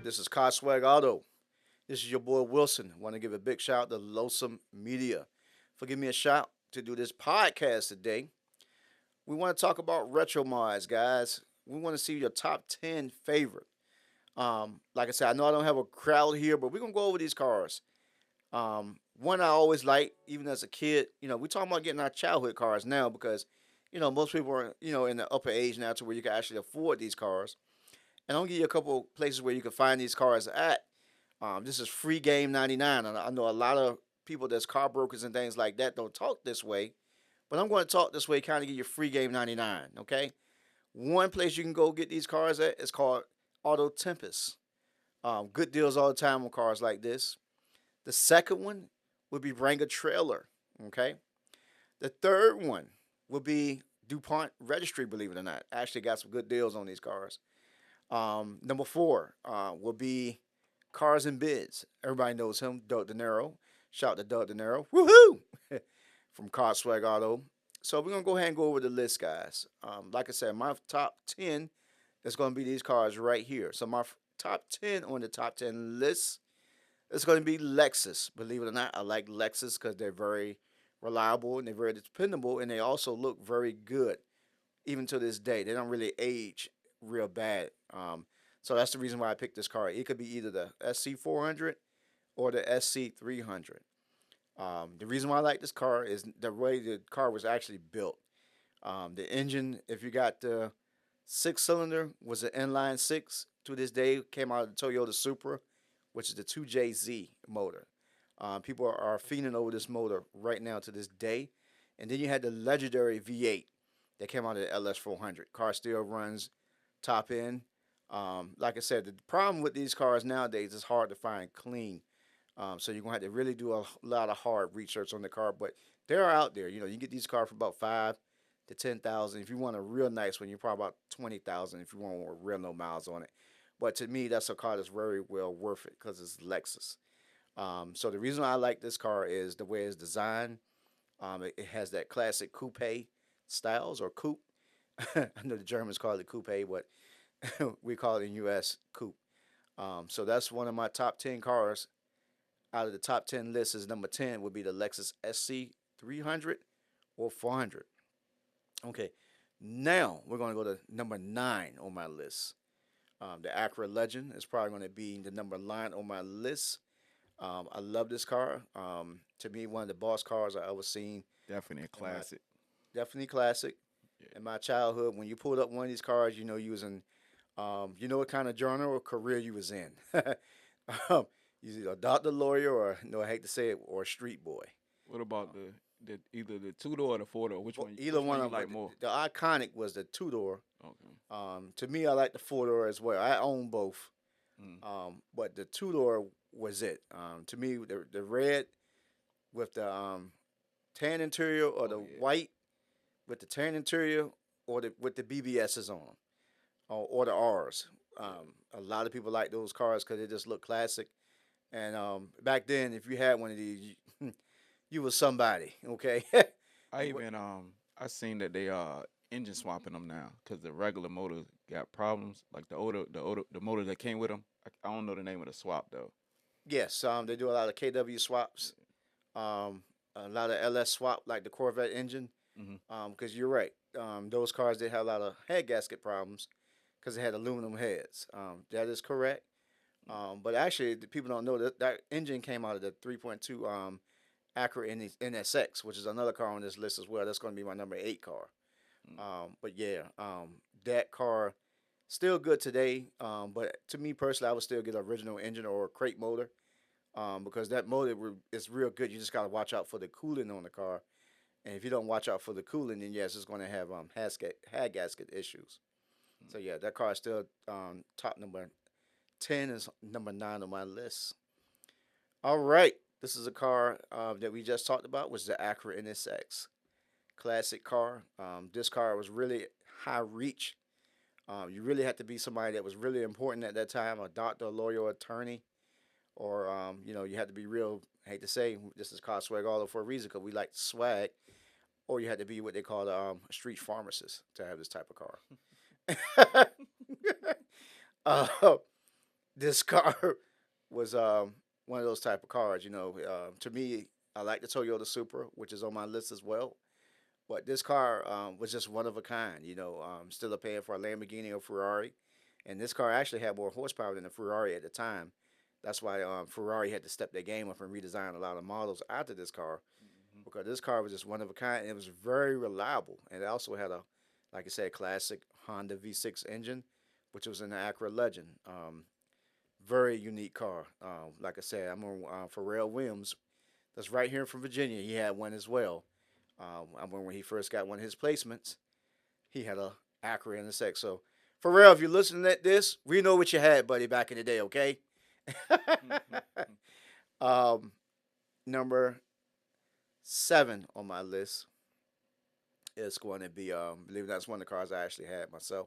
This is Car Swag Auto. This is your boy Wilson. Want to give a big shout out to Losum Media for giving me a shout to do this podcast today. We want to talk about retro mods, guys. We want to see your top 10 favorite. Like I said, I know I don't have a crowd here, but we're gonna go over these cars. One I always liked, even as a kid. We're talking about getting our childhood cars now because, most people are, in the upper age now to where you can actually afford these cars. And I'll give you a couple places where you can find these cars at. This is Free Game 99. And I know a lot of people that's car brokers and things like that don't talk this way, but I'm going to talk this way, kind of give you Free Game 99. Okay. One place you can go get these cars at is called Auto Tempest. Good deals all the time on cars like this. The second one would be Bring a Trailer. Okay. The third one would be DuPont Registry, believe it or not. Actually got some good deals on these cars. Number four will be Cars and Bids. Everybody knows him, Doug De Niro. Shout out to Doug De Niro. Woohoo! From Car Swag Auto. So we're going to go ahead and go over the list, guys. Like I said, my top 10 is going to be these cars right here. So my top 10 on the top 10 list is going to be Lexus. Believe it or not, I like Lexus because they're very reliable and they're very dependable and they also look very good even to this day. They don't really age real bad. So that's the reason why I picked this car. It could be either the SC400 or the SC300. The reason why I like this car is the way the car was actually built. The engine, if you got the six cylinder, was an inline six to this day. Came out of the Toyota Supra, which is the 2JZ motor. People are fiending over this motor right now to this day. And then you had the legendary V8 that came out of the LS400. Car still runs top end. Like I said, the problem with these cars nowadays is hard to find clean. So you're gonna have to really do a lot of hard research on the car, but they're out there. You can get these cars for about 5 to 10,000. If you want a real nice one, you're probably about 20,000 if you want one with real no miles on it. But to me, that's a car that's very well worth it because it's Lexus. So the reason I like this car is the way it's designed. It has that classic coupe styles or coupe. I know the Germans call it coupe, but we call it in U.S. coupe. So that's one of my top 10 cars. Out of the top 10 lists, is number 10 would be the Lexus SC 300 or 400. Okay, now we're going to go to number 9 on my list. The Acura Legend is probably going to be the number 9 on my list. I love this car. To me, one of the boss cars I ever seen. Definitely a In my, classic. definitely classic. Yeah. In my childhood, when you pulled up one of these cars, you was in, what kind of genre or career you was in. You was either a doctor, lawyer, or no, I hate to say it, or a street boy. What about the either the two door or the four door? Which Well, one? either Which one one you of them. like more? The iconic was the two door. Okay. To me, I like the four door as well. I own both, Mm. but the two door was it. To me, the red with the tan interior, or Oh the yeah. white with the tan interior, or with the BBSs on them, or the R's. A lot of people like those cars because they just look classic. And back then, if you had one of these, you was somebody. Okay. I You wa- even I seen that they are engine swapping them now because the regular motor got problems. Like the motor that came with them. I don't know the name of the swap though. yes. They do a lot of KW swaps. A lot of LS swap, like the Corvette engine. Hmm. Because you're right. Those cars they had a lot of head gasket problems because they had aluminum heads. That is correct. But actually, the people don't know that that engine came out of the 3.2 Acura NSX, which is another car on this list as well. That's going to be my number 8 car. But yeah, that car still good today. But to me personally, I would still get an original engine or a crate motor, because that motor is real good. You just got to watch out for the cooling on the car. And if you don't watch out for the cooling, then yes, it's going to have head gasket issues. So yeah, that car is still top number 10 is number 9 on my list. All right. This is a car that we just talked about, which is the Acura NSX. Classic car. This car was really high reach. You really had to be somebody that was really important at that time, a doctor, a lawyer, or attorney, or you had to be real. I hate to say this is called swag all for a reason because we like swag, or you had to be what they call a street pharmacist to have this type of car. uh, this car was one of those type of cars. You know, to me, I like the Toyota Supra, which is on my list as well. But this car was just one of a kind. You know, still a paying for a Lamborghini or Ferrari, and this car actually had more horsepower than the Ferrari at the time. That's why Ferrari had to step their game up and redesign a lot of models after this car, Hmm. because this car was just one of a kind. And it was very reliable, and it also had a, like I said, classic Honda V6 engine, which was an Acura Legend. Very unique car. Like I said, I'm on Pharrell Williams. That's right here from Virginia. He had one as well. I remember when he first got one of his placements, he had a Acura in the sex. So, Pharrell, if you're listening to this, we know what you had, buddy, back in the day. Okay. um, Number 7 on my list is going to be, believe it or not, it's one of the cars I actually had myself.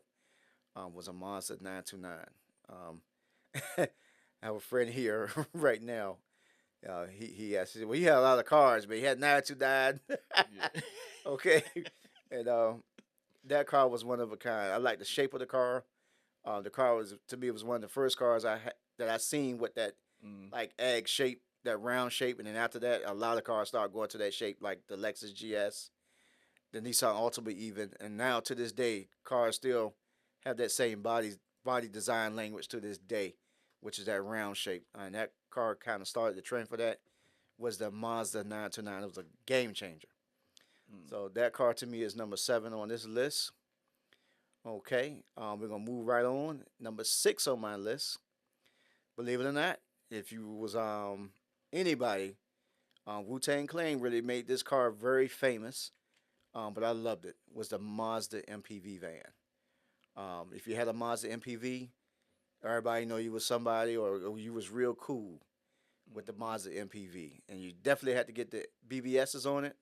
Was a Mazda 929. Um, I have a friend here right now. He asked, he said, well, he had a lot of cars, but he had 929. Yeah. Okay. And that car was one of a kind. I like the shape of the car. The car was, to me, it was one of the first cars that I seen with that Mm. like egg shape, that round shape, and then after that, a lot of cars start going to that shape, like the Lexus GS, the Nissan Altima, even, and now to this day, cars still have that same body design language to this day, which is that round shape. And that car kind of started the trend for that. Was the Mazda 929. It was a game changer. Mm. So that car to me is number 7 on this list. Okay, we're gonna move right on. Number 6 on my list. Believe it or not, if you was anybody, Wu Tang Clan really made this car very famous. But I loved it. Was the Mazda MPV van. If you had a Mazda MPV, everybody know you was somebody, or you was real cool with the Mhm. Mazda MPV, and you definitely had to get the BBSs on it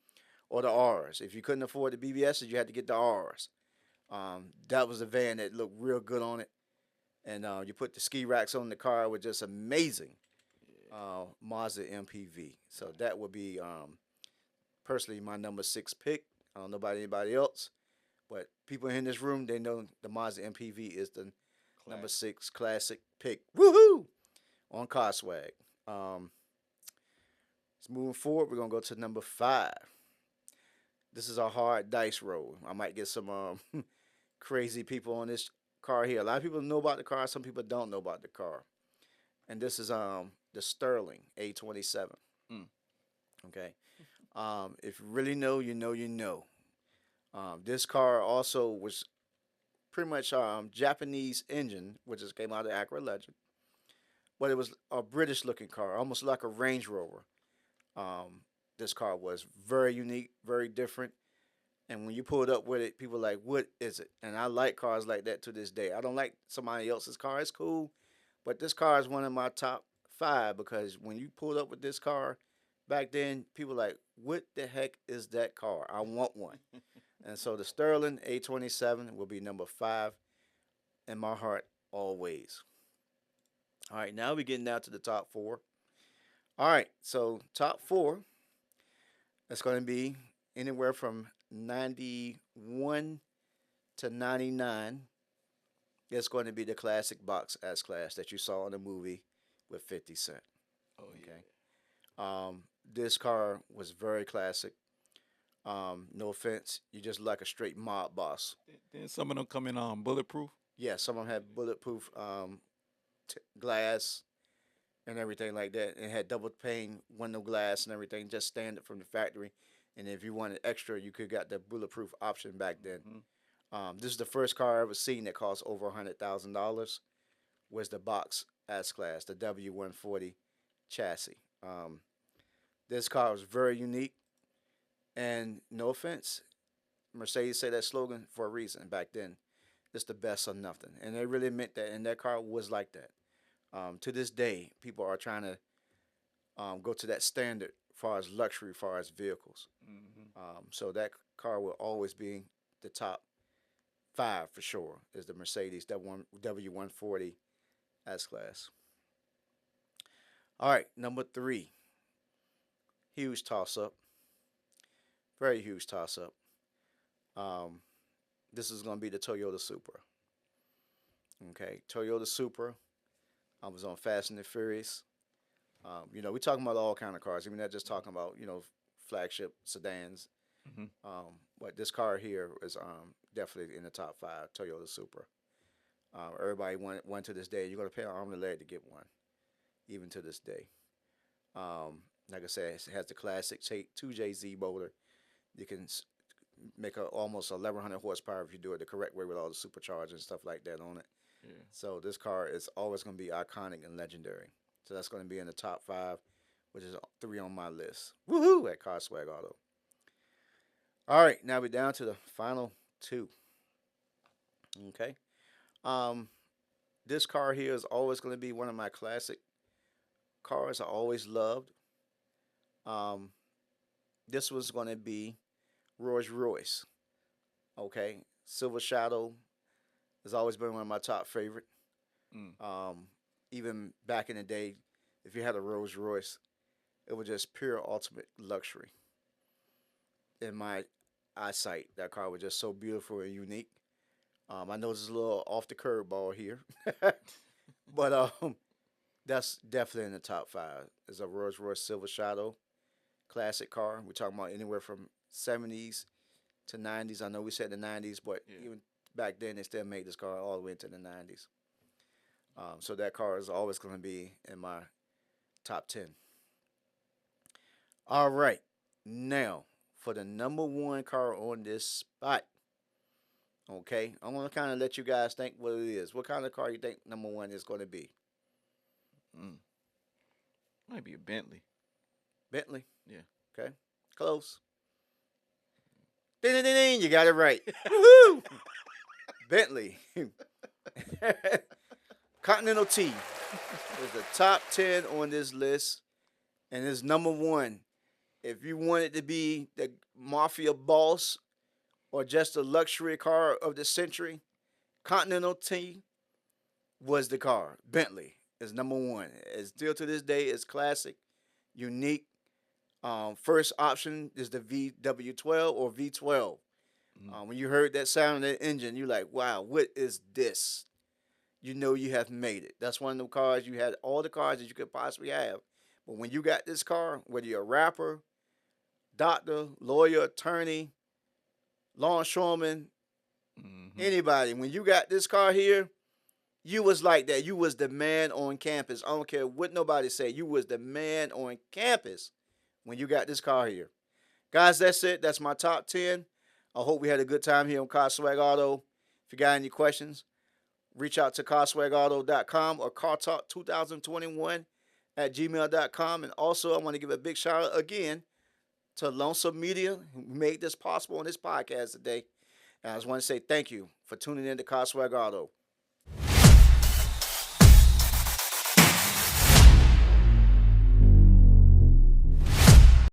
or the R's. If you couldn't afford the BBSs, you had to get the R's. That was a van that looked real good on it, and you put the ski racks on the car. It was just amazing. Yeah. Mazda MPV. So that would be personally my number 6 pick. I don't know about anybody else, but people in this room, they know the Mazda MPV is the number Classic. 6 classic pick. Woohoo! On Car Swag. Um, let's moving forward. We're gonna go to number 5. This is a hard dice roll. I might get some crazy people on this car here. A lot of people know about the car. Some people don't know about the car. And this is the Sterling A27. Mm. Okay. If you really know, you know, you know. This car also was pretty much Japanese engine, which just came out of Acura Legend, but it was a British looking car, almost like a Range Rover. Um, this car was very unique, very different, and when you pulled up with it, people were like, "What is it?" And I like cars like that to this day. I don't like somebody else's car; it's cool, but this car is one of my top 5 because when you pulled up with this car back then, people were like, "What the heck is that car? I want one." And so the Sterling A27 will be number 5 in my heart always. All right, now we're getting down to the top 4. All right, so top 4, that's going to be anywhere from 91 to 99. It's going to be the classic box S class that you saw in the movie with 50 Cent. Oh Okay. yeah. This car was very classic. No offense, you just like a straight mob boss. Then some of them come in bulletproof. Yeah, some of them had bulletproof glass and everything like that. It had double pane window glass and everything, just standard from the factory. And if you wanted extra, you could got the bulletproof option back then. Hmm. This is the first car I ever seen that cost over $100,000. Was the box S class, the W140 chassis. This car was very unique, and no offense, Mercedes said that slogan for a reason back then. It's the best or nothing, and they really meant that. And that car was like that. To this day, people are trying to go to that standard as far as luxury, as far as vehicles. Hmm. So that car will always be the top 5 for sure. Is the Mercedes W140 S class. All right, number 3, huge toss up, very huge toss up. Um, this is going to be the Toyota Supra. Okay, Toyota Supra. I was on Fast and the Furious. We're talking about all kind of cars. I mean, not just talking about flagship sedans. Hmm. But this car here is definitely in the top five. Toyota Supra. Everybody went to this day. You're gonna pay an arm and a leg to get one, even to this day. Like I said, it has the classic 2JZ motor. You can make almost 1100 horsepower if you do it the correct way with all the superchargers and stuff like that on it. Yeah. So this car is always going to be iconic and legendary. So that's going to be in the top five, which is three on my list. Woohoo! At Car Swag Auto. All right, now we're down to the final two. Okay. Um, this car here is always going to be one of my classic cars I always loved. Um, this was going to be Rolls Royce. Okay, Silver Shadow has always been one of my top favorite. Mm. Even back in the day, if you had a Rolls Royce, it was just pure ultimate luxury. In my eyesight, that car was just so beautiful and unique. I know this is a little off the curb ball here, but that's definitely in the top five. It's a Rolls Royce Silver Shadow classic car. We're talking about anywhere from 70s to 90s. I know we said the 90s, but Yeah. even back then they still made this car all the way into the 90s. So that car is always going to be in my top 10. All right. Now, for the number one car on this spot, okay, I'm going to kind of let you guys think what it is. What kind of car you think number one is going to be? Mm. Might be a Bentley. Bentley? Yeah. Okay. Close. Ding, ding, ding, ding. You got it right. Woohoo! Bentley. Continental T is the top 10 on this list and is number one. If you want it to be the mafia boss or just a luxury car of the century, Continental T was the car. Bentley is number one. It's still to this day is classic, unique. First option is the VW12 or V12. Mm. When you heard that sound of the engine, you're like, wow, what is this? You know you have made it. That's one of the cars you had all the cars that you could possibly have. But when you got this car, whether you're a rapper, doctor, lawyer, attorney, longshoreman, Hmm. anybody, when you got this car here, you was like that. You was the man on campus. I don't care what nobody say. You was the man on campus when you got this car here. Guys, that's it. That's my top 10. I hope we had a good time here on Car Swag Auto. If you got any questions, reach out to carswagauto.com or cartalk2021 at gmail.com. And also, I want to give a big shout out again to Lonesome Media, who made this possible on this podcast today. And I just want to say thank you for tuning in to Car Swag Auto.